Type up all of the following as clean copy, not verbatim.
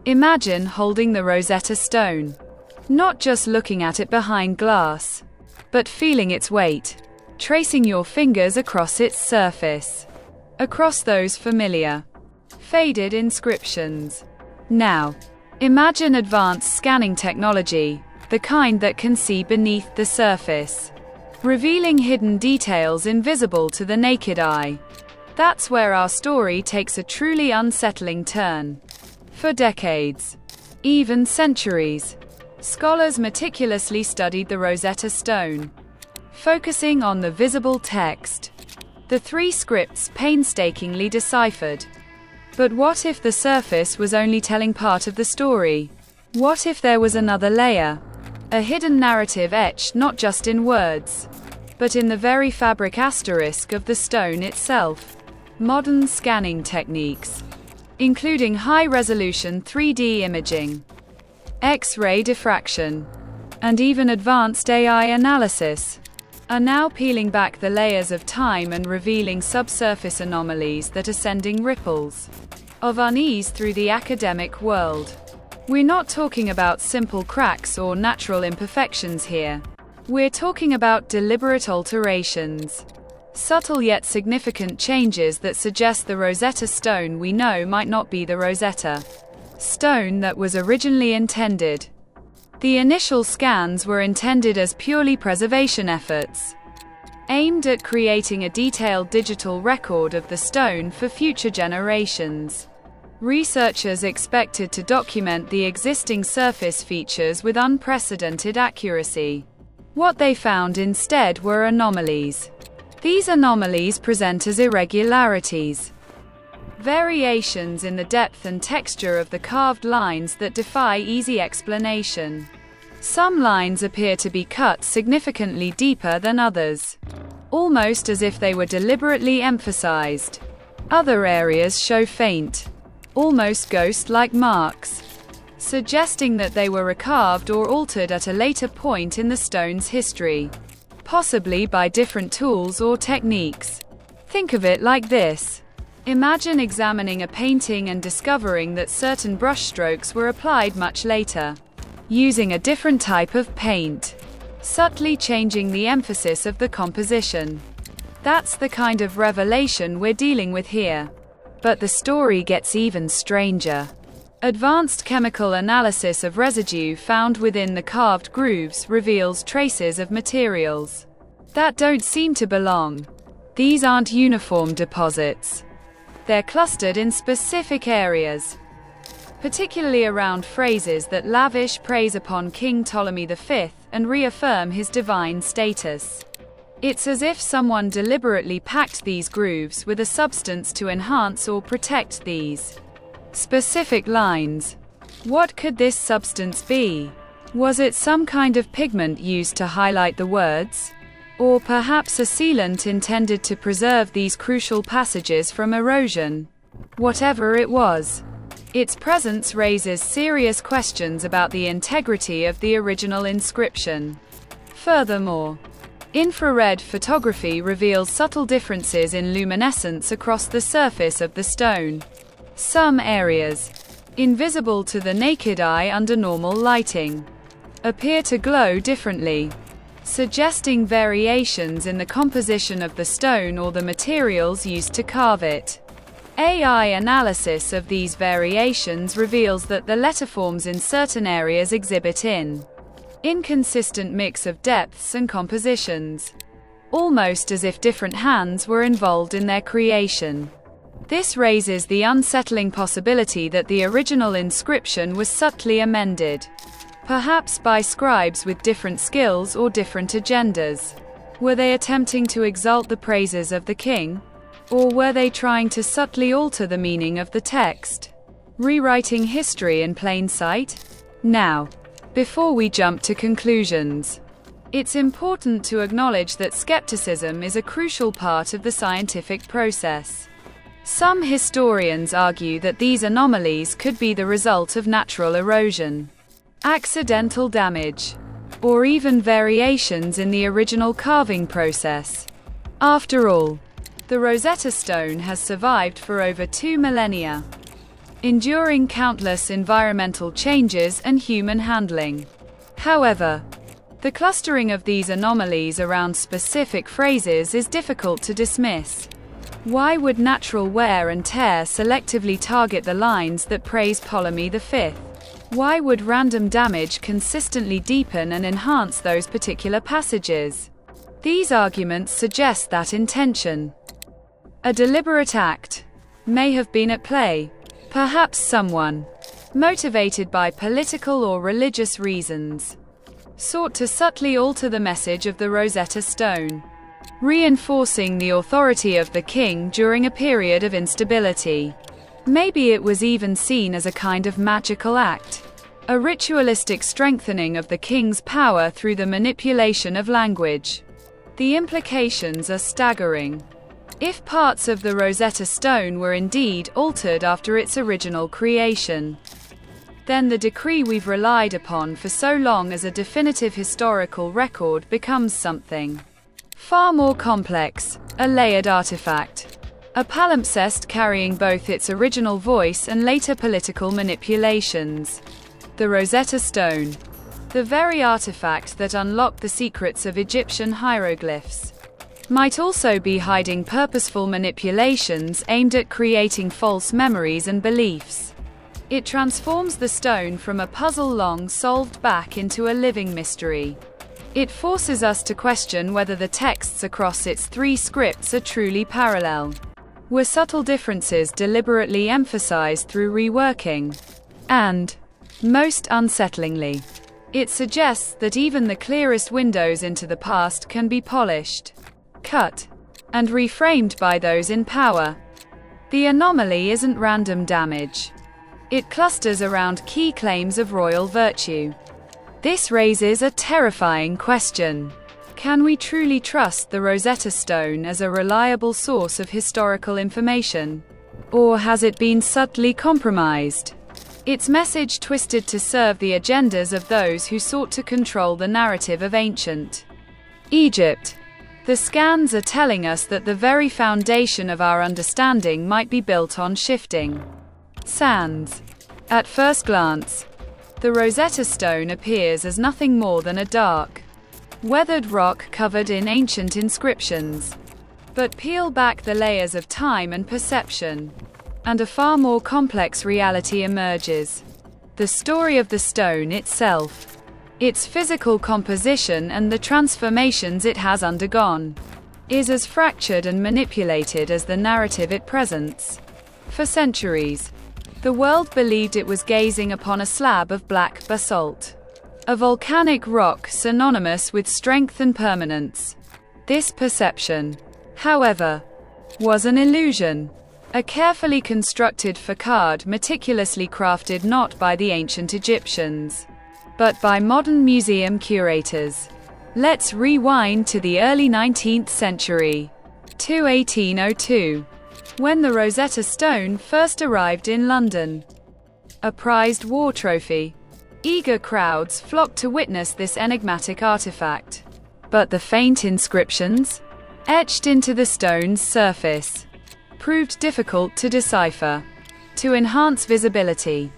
Imagine holding the Rosetta Stone. Not just looking at it behind glass, but feeling its weight, tracing your fingers across its surface, across those familiar, faded inscriptions. Now, imagine advanced scanning technology, the kind that can see beneath the surface, revealing hidden details invisible to the naked eye. That's where our story takes a truly unsettling turn. For decades, even centuries, scholars meticulously studied the Rosetta Stone, focusing on the visible text, the three scripts painstakingly deciphered. But what if the surface was only telling part of the story? What if there was another layer? A hidden narrative etched not just in words, but in the very fabric asterisk of the stone itself. Modern scanning techniques, including high-resolution 3D imaging, X-ray diffraction, and even advanced AI analysis, are now peeling back the layers of time and revealing subsurface anomalies that are sending ripples of unease through the academic world. We're not talking about simple cracks or natural imperfections here. We're talking about deliberate alterations, subtle yet significant changes that suggest the Rosetta Stone we know might not be the Rosetta Stone that was originally intended. The initial scans were intended as purely preservation efforts, aimed at creating a detailed digital record of the stone for future generations. Researchers expected to document the existing surface features with unprecedented accuracy. What they found instead were anomalies. These anomalies present as irregularities, variations in the depth and texture of the carved lines that defy easy explanation. Some lines appear to be cut significantly deeper than others, almost as if they were deliberately emphasized. Other areas show faint, almost ghost-like marks, suggesting that they were recarved or altered at a later point in the stone's history, possibly by different tools or techniques. Think of it like this. Imagine examining a painting and discovering that certain brushstrokes were applied much later, using a different type of paint, subtly changing the emphasis of the composition. That's the kind of revelation we're dealing with here. But the story gets even stranger. Advanced chemical analysis of residue found within the carved grooves reveals traces of materials that don't seem to belong. These aren't uniform deposits. They're clustered in specific areas, particularly around phrases that lavish praise upon King Ptolemy V and reaffirm his divine status. It's as if someone deliberately packed these grooves with a substance to enhance or protect these specific lines. What could this substance be? Was it some kind of pigment used to highlight the words? Or perhaps a sealant intended to preserve these crucial passages from erosion? Whatever it was, its presence raises serious questions about the integrity of the original inscription. Furthermore, infrared photography reveals subtle differences in luminescence across the surface of the stone. Some areas, invisible to the naked eye under normal lighting, appear to glow differently, suggesting variations in the composition of the stone or the materials used to carve it. AI analysis of these variations reveals that the letterforms in certain areas exhibit an inconsistent mix of depths and compositions, almost as if different hands were involved in their creation. This raises the unsettling possibility that the original inscription was subtly amended, perhaps by scribes with different skills or different agendas. Were they attempting to exalt the praises of the king? Or were they trying to subtly alter the meaning of the text, rewriting history in plain sight? Now, before we jump to conclusions, it's important to acknowledge that skepticism is a crucial part of the scientific process. Some historians argue that these anomalies could be the result of natural erosion, accidental damage, or even variations in the original carving process. After all, the Rosetta Stone has survived for over 2 millennia. enduring countless environmental changes and human handling. However, the clustering of these anomalies around specific phrases is difficult to dismiss. Why would natural wear and tear selectively target the lines that praise Ptolemy V? Why would random damage consistently deepen and enhance those particular passages? These arguments suggest that intention, a deliberate act, may have been at play. Perhaps someone, motivated by political or religious reasons, sought to subtly alter the message of the Rosetta Stone, reinforcing the authority of the king during a period of instability. Maybe it was even seen as a kind of magical act, a ritualistic strengthening of the king's power through the manipulation of language. The implications are staggering. If parts of the Rosetta Stone were indeed altered after its original creation, then the decree we've relied upon for so long as a definitive historical record becomes something far more complex, a layered artifact, a palimpsest carrying both its original voice and later political manipulations. The Rosetta Stone, the very artifact that unlocked the secrets of Egyptian hieroglyphs, might also be hiding purposeful manipulations aimed at creating false memories and beliefs. It transforms the stone from a puzzle long solved back into a living mystery. It forces us to question whether the texts across its three scripts are truly parallel. Were subtle differences deliberately emphasized through reworking? And, most unsettlingly, it suggests that even the clearest windows into the past can be polished, cut, and reframed by those in power. The anomaly isn't random damage. It clusters around key claims of royal virtue. This raises a terrifying question. Can we truly trust the Rosetta Stone as a reliable source of historical information? Or has it been subtly compromised? Its message twisted to serve the agendas of those who sought to control the narrative of ancient Egypt. The scans are telling us that the very foundation of our understanding might be built on shifting sands. At first glance, the Rosetta Stone appears as nothing more than a dark, weathered rock covered in ancient inscriptions. But peel back the layers of time and perception, and a far more complex reality emerges. The story of the stone itself, its physical composition and the transformations it has undergone, is as fractured and manipulated as the narrative it presents. For centuries, the world believed it was gazing upon a slab of black basalt, a volcanic rock synonymous with strength and permanence. This perception, however, was an illusion, a carefully constructed facade meticulously crafted not by the ancient Egyptians, but by modern museum curators. Let's rewind to the early 19th century, to 1802, when the Rosetta Stone first arrived in London. A prized war trophy, eager crowds flocked to witness this enigmatic artifact. But the faint inscriptions, etched into the stone's surface, proved difficult to decipher. To enhance visibility,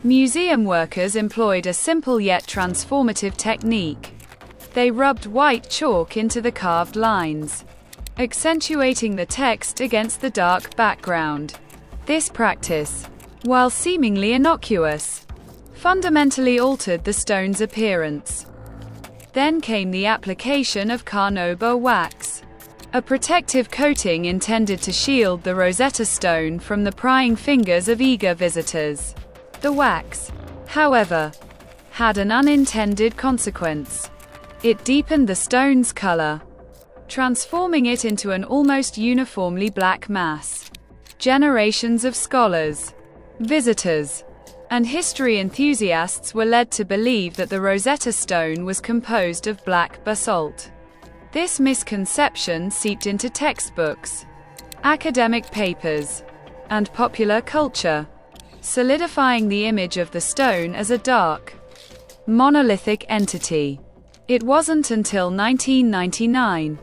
museum workers employed a simple yet transformative technique. They rubbed white chalk into the carved lines, accentuating the text against the dark background. This practice, while seemingly innocuous, fundamentally altered the stone's appearance. Then came the application of carnauba wax, a protective coating intended to shield the Rosetta Stone from the prying fingers of eager visitors. The wax, however, had an unintended consequence. It deepened the stone's color, transforming it into an almost uniformly black mass. Generations of scholars, visitors, and history enthusiasts were led to believe that the Rosetta Stone was composed of black basalt. This misconception seeped into textbooks, academic papers, and popular culture, solidifying the image of the stone as a dark, monolithic entity. It wasn't until 1999,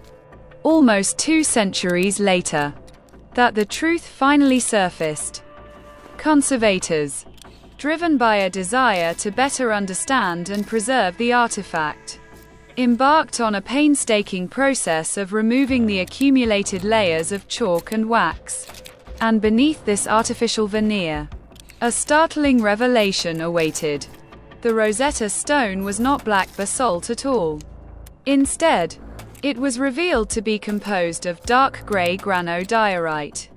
almost 2 centuries later, that the truth finally surfaced. Conservators, driven by a desire to better understand and preserve the artifact, embarked on a painstaking process of removing the accumulated layers of chalk and wax. And beneath this artificial veneer, a startling revelation awaited. The Rosetta Stone was not black basalt at all. Instead, it was revealed to be composed of dark gray granodiorite,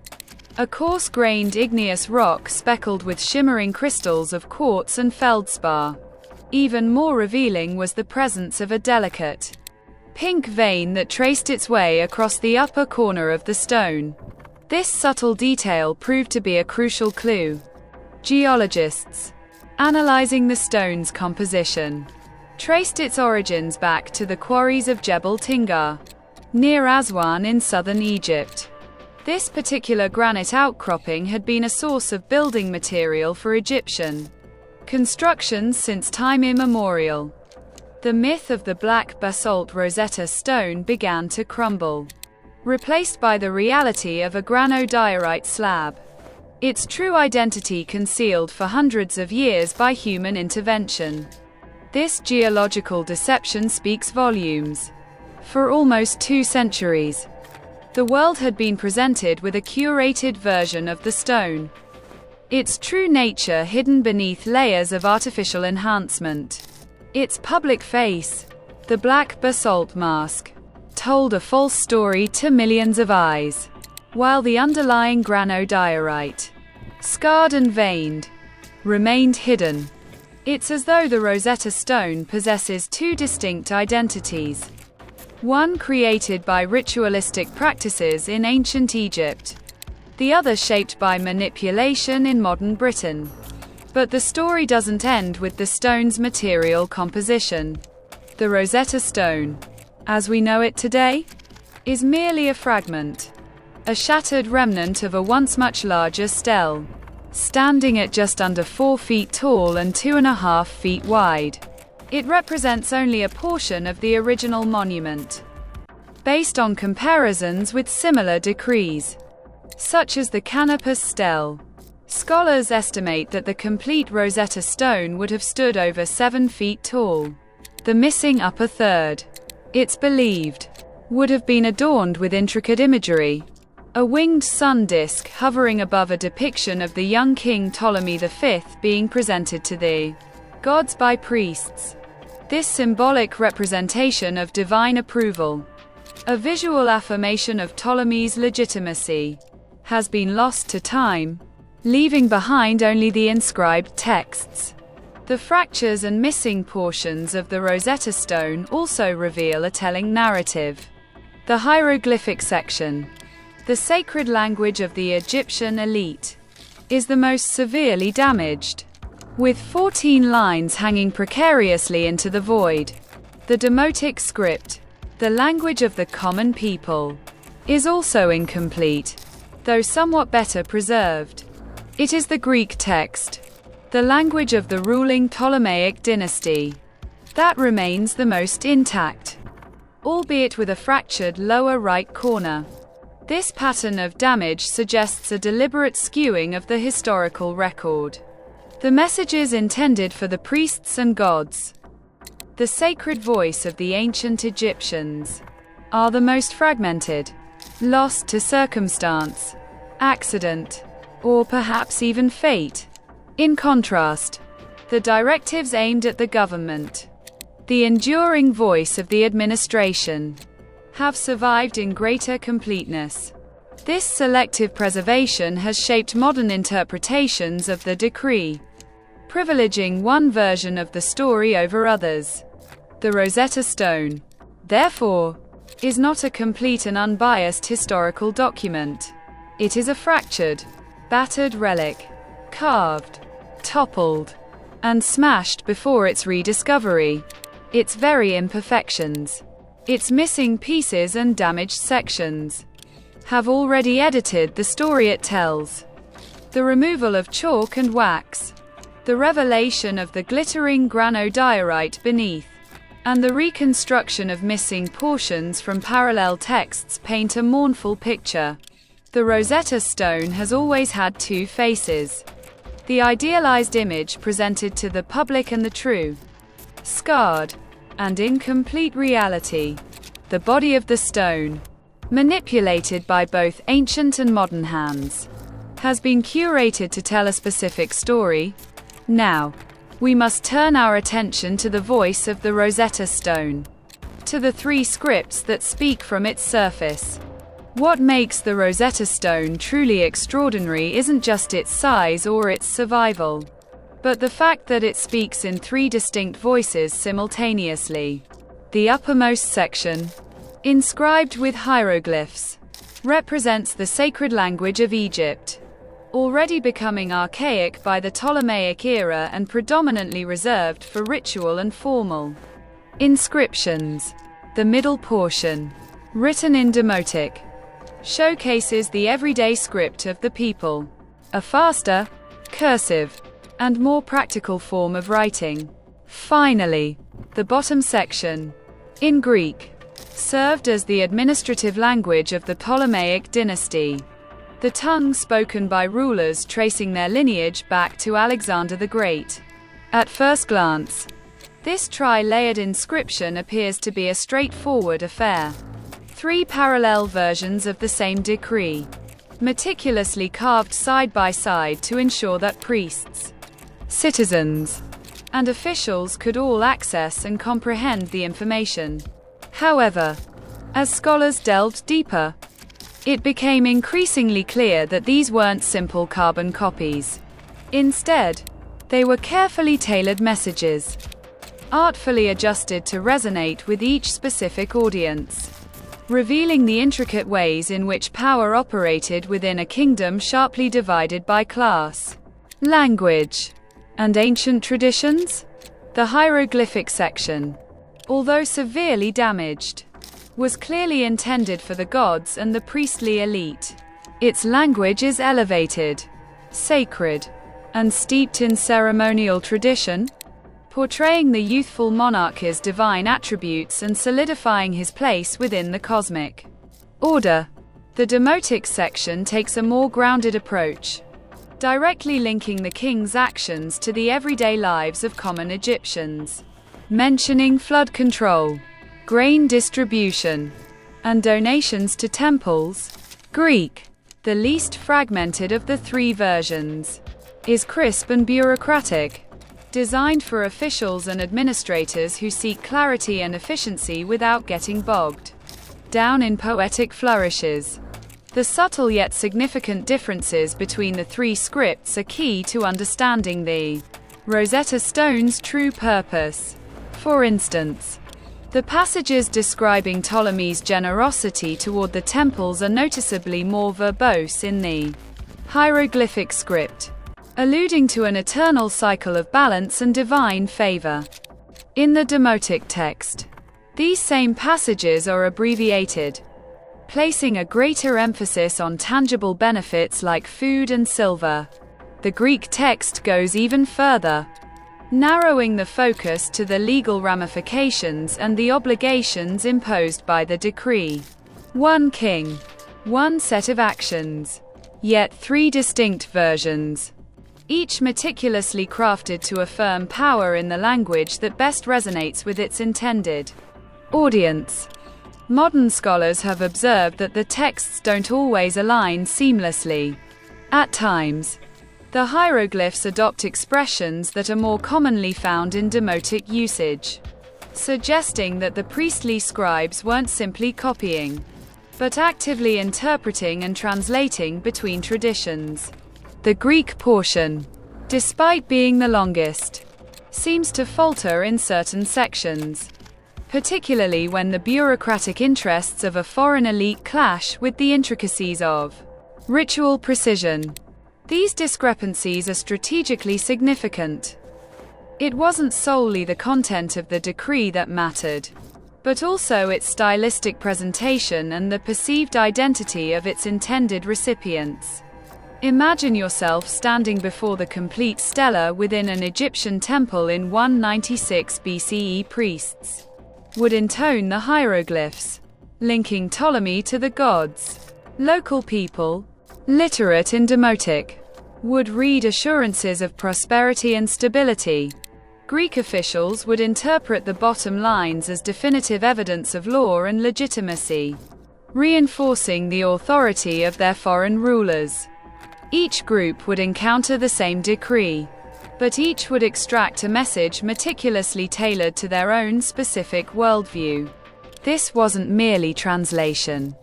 a coarse-grained igneous rock speckled with shimmering crystals of quartz and feldspar. Even more revealing was the presence of a delicate, pink vein that traced its way across the upper corner of the stone. This subtle detail proved to be a crucial clue. Geologists, analyzing the stone's composition, traced its origins back to the quarries of Jebel Tingar, near Aswan in southern Egypt. This particular granite outcropping had been a source of building material for Egyptian constructions since time immemorial. The myth of the black basalt Rosetta Stone began to crumble, replaced by the reality of a granodiorite slab, its true identity concealed for hundreds of years by human intervention. This geological deception speaks volumes. For almost 2 centuries, the world had been presented with a curated version of the stone, its true nature hidden beneath layers of artificial enhancement. Its public face, the black basalt mask, told a false story to millions of eyes, while the underlying granodiorite, scarred and veined, remained hidden. It's as though the Rosetta Stone possesses 2 distinct identities. One created by ritualistic practices in ancient Egypt, the other shaped by manipulation in modern Britain. But the story doesn't end with the stone's material composition. The Rosetta Stone, as we know it today, is merely a fragment, a shattered remnant of a once much larger stele, standing at just under 4 feet tall and 2.5 feet wide. It represents only a portion of the original monument. Based on comparisons with similar decrees, such as the Canopus stele, scholars estimate that the complete Rosetta Stone would have stood over 7 feet tall. The missing upper third, it's believed, would have been adorned with intricate imagery. A winged sun disk hovering above a depiction of the young King Ptolemy V being presented to the gods by priests. This symbolic representation of divine approval, a visual affirmation of Ptolemy's legitimacy, has been lost to time, leaving behind only the inscribed texts. The fractures and missing portions of the Rosetta Stone also reveal a telling narrative. The hieroglyphic section, the sacred language of the Egyptian elite, is the most severely damaged, with 14 lines hanging precariously into the void. The Demotic script, the language of the common people, is also incomplete, though somewhat better preserved. It is the Greek text, the language of the ruling Ptolemaic dynasty, that remains the most intact, albeit with a fractured lower right corner. This pattern of damage suggests a deliberate skewing of the historical record. The messages intended for the priests and gods, the sacred voice of the ancient Egyptians, are the most fragmented, lost to circumstance, accident, or perhaps even fate. In contrast, the directives aimed at the government, the enduring voice of the administration, have survived in greater completeness. This selective preservation has shaped modern interpretations of the decree, privileging one version of the story over others. The Rosetta Stone, therefore, is not a complete and unbiased historical document. It is a fractured, battered relic, carved, toppled, and smashed before its rediscovery. Its very imperfections, its missing pieces and damaged sections, have already edited the story it tells. The removal of chalk and wax, the revelation of the glittering granodiorite beneath, and the reconstruction of missing portions from parallel texts paint a mournful picture. The Rosetta Stone has always had 2 faces. the idealized image presented to the public, and the true, scarred, and incomplete reality, the body of the stone, manipulated by both ancient and modern hands, has been curated to tell a specific story. Now, we must turn our attention to the voice of the Rosetta Stone, to the three scripts that speak from its surface. What makes the Rosetta Stone truly extraordinary isn't just its size or its survival, but the fact that it speaks in three distinct voices simultaneously. The uppermost section, inscribed with hieroglyphs, represents the sacred language of Egypt, already becoming archaic by the Ptolemaic era and predominantly reserved for ritual and formal inscriptions. The middle portion, written in Demotic, showcases the everyday script of the people, a faster, cursive, and more practical form of writing. Finally, the bottom section, in Greek, served as the administrative language of the Ptolemaic dynasty, the tongue spoken by rulers tracing their lineage back to Alexander the Great. At first glance, this tri-layered inscription appears to be a straightforward affair. Three parallel versions of the same decree, meticulously carved side by side to ensure that priests, citizens, and officials could all access and comprehend the information. However, as scholars delved deeper, it became increasingly clear that these weren't simple carbon copies. Instead, they were carefully tailored messages, artfully adjusted to resonate with each specific audience, revealing the intricate ways in which power operated within a kingdom sharply divided by class, language, and ancient traditions. The hieroglyphic section, although severely damaged, was clearly intended for the gods and the priestly elite. Its language is elevated, sacred, and steeped in ceremonial tradition, portraying the youthful monarch's divine attributes and solidifying his place within the cosmic order. The Demotic section takes a more grounded approach, directly linking the king's actions to the everyday lives of common Egyptians, mentioning flood control, grain distribution, and donations to temples. Greek, the least fragmented of the three versions, is crisp and bureaucratic, designed for officials and administrators who seek clarity and efficiency without getting bogged down in poetic flourishes. The subtle yet significant differences between the three scripts are key to understanding the Rosetta Stone's true purpose. For instance, the passages describing Ptolemy's generosity toward the temples are noticeably more verbose in the hieroglyphic script, alluding to an eternal cycle of balance and divine favor. In the Demotic text, these same passages are abbreviated, placing a greater emphasis on tangible benefits like food and silver. The Greek text goes even further, narrowing the focus to the legal ramifications and the obligations imposed by the decree. One king, one set of actions, yet three distinct versions, each meticulously crafted to affirm power in the language that best resonates with its intended audience. Modern scholars have observed that the texts don't always align seamlessly. At times, the hieroglyphs adopt expressions that are more commonly found in Demotic usage, suggesting that the priestly scribes weren't simply copying, but actively interpreting and translating between traditions. The Greek portion, despite being the longest, seems to falter in certain sections, particularly when the bureaucratic interests of a foreign elite clash with the intricacies of ritual precision. These discrepancies are strategically significant. It wasn't solely the content of the decree that mattered, but also its stylistic presentation and the perceived identity of its intended recipients. Imagine yourself standing before the complete stela within an Egyptian temple in 196 BCE. Priests would intone the hieroglyphs, linking Ptolemy to the gods. Local people, literate in Demotic, would read assurances of prosperity and stability. Greek officials would interpret the bottom lines as definitive evidence of law and legitimacy, reinforcing the authority of their foreign rulers. Each group would encounter the same decree, but each would extract a message meticulously tailored to their own specific worldview. This wasn't merely translation.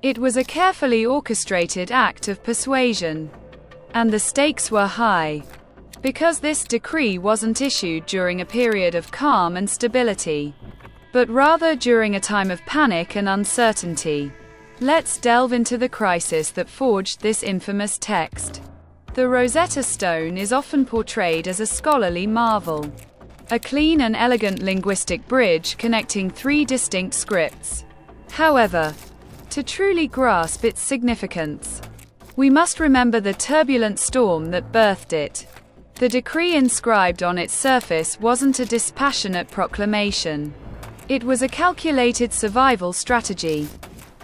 It was a carefully orchestrated act of persuasion. And the stakes were high, because this decree wasn't issued during a period of calm and stability, but rather during a time of panic and uncertainty. Let's delve into the crisis that forged this infamous text. The Rosetta Stone is often portrayed as a scholarly marvel, a clean and elegant linguistic bridge connecting three distinct scripts. However, to truly grasp its significance, we must remember the turbulent storm that birthed it. The decree inscribed on its surface wasn't a dispassionate proclamation. It was a calculated survival strategy,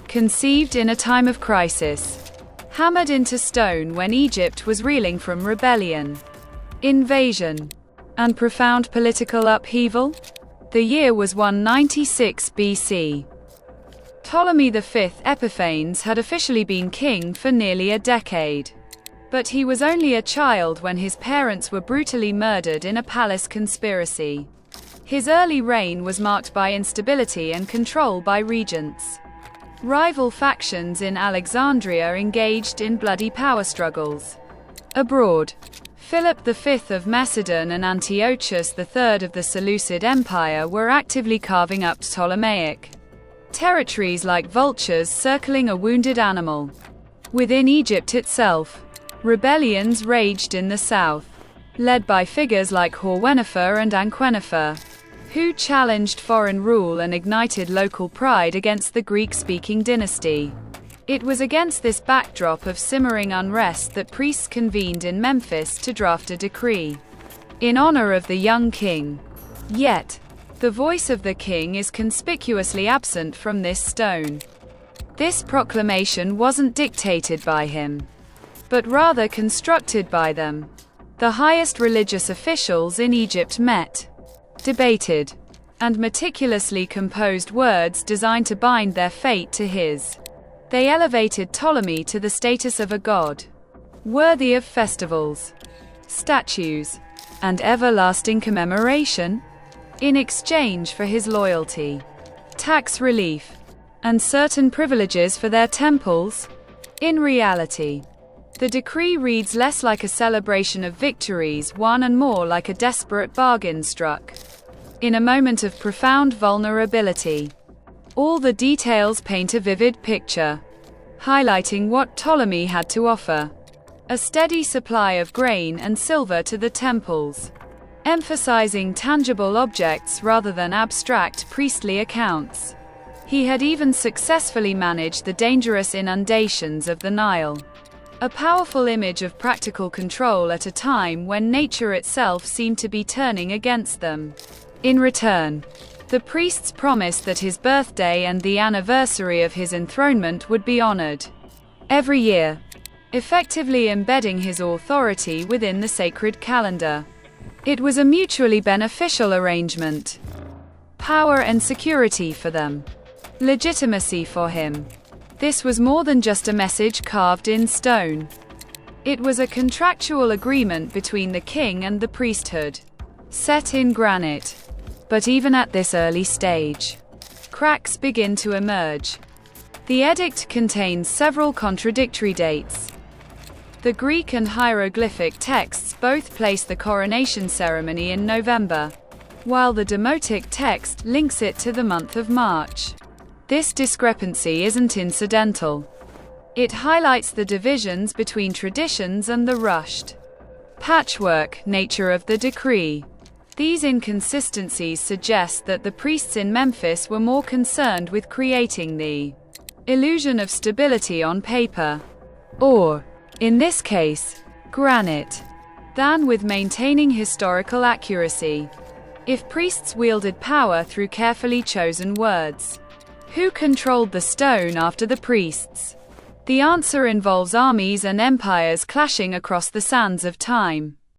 conceived in a time of crisis, hammered into stone when Egypt was reeling from rebellion, invasion, and profound political upheaval. The year was 196 BC. Ptolemy V Epiphanes had officially been king for nearly a decade. But he was only a child when his parents were brutally murdered in a palace conspiracy. His early reign was marked by instability and control by regents. Rival factions in Alexandria engaged in bloody power struggles. Abroad, Philip V of Macedon and Antiochus III of the Seleucid Empire were actively carving up Ptolemaic territories like vultures circling a wounded animal. Within Egypt itself, rebellions raged in the south, led by figures like Horwenifer and Anquenifer, who challenged foreign rule and ignited local pride against the Greek-speaking dynasty. It was against this backdrop of simmering unrest that priests convened in Memphis to draft a decree in honor of the young king. Yet, the voice of the king is conspicuously absent from this stone. This proclamation wasn't dictated by him, but rather constructed by them. The highest religious officials in Egypt met, debated, and meticulously composed words designed to bind their fate to his. They elevated Ptolemy to the status of a god, worthy of festivals, statues, and everlasting commemoration, in exchange for his loyalty, tax relief, and certain privileges for their temples. In reality, the decree reads less like a celebration of victories won and more like a desperate bargain struck in a moment of profound vulnerability. All the details paint a vivid picture, highlighting what Ptolemy had to offer: a steady supply of grain and silver to the temples, emphasizing tangible objects rather than abstract priestly accounts. He had even successfully managed the dangerous inundations of the Nile, a powerful image of practical control at a time when nature itself seemed to be turning against them. In return, the priests promised that his birthday and the anniversary of his enthronement would be honored every year, effectively embedding his authority within the sacred calendar. It was a mutually beneficial arrangement. Power and security for them, legitimacy for him. This was more than just a message carved in stone. It was a contractual agreement between the king and the priesthood, set in granite. But even at this early stage, cracks begin to emerge. The edict contains several contradictory dates. The Greek and hieroglyphic texts both place the coronation ceremony in November, while the Demotic text links it to the month of March. This discrepancy isn't incidental. It highlights the divisions between traditions and the rushed, patchwork nature of the decree. These inconsistencies suggest that the priests in Memphis were more concerned with creating the illusion of stability on paper, or, in this case, granite, than with maintaining historical accuracy. If priests wielded power through carefully chosen words, who controlled the stone after the priests? The answer involves armies and empires clashing across the sands of time.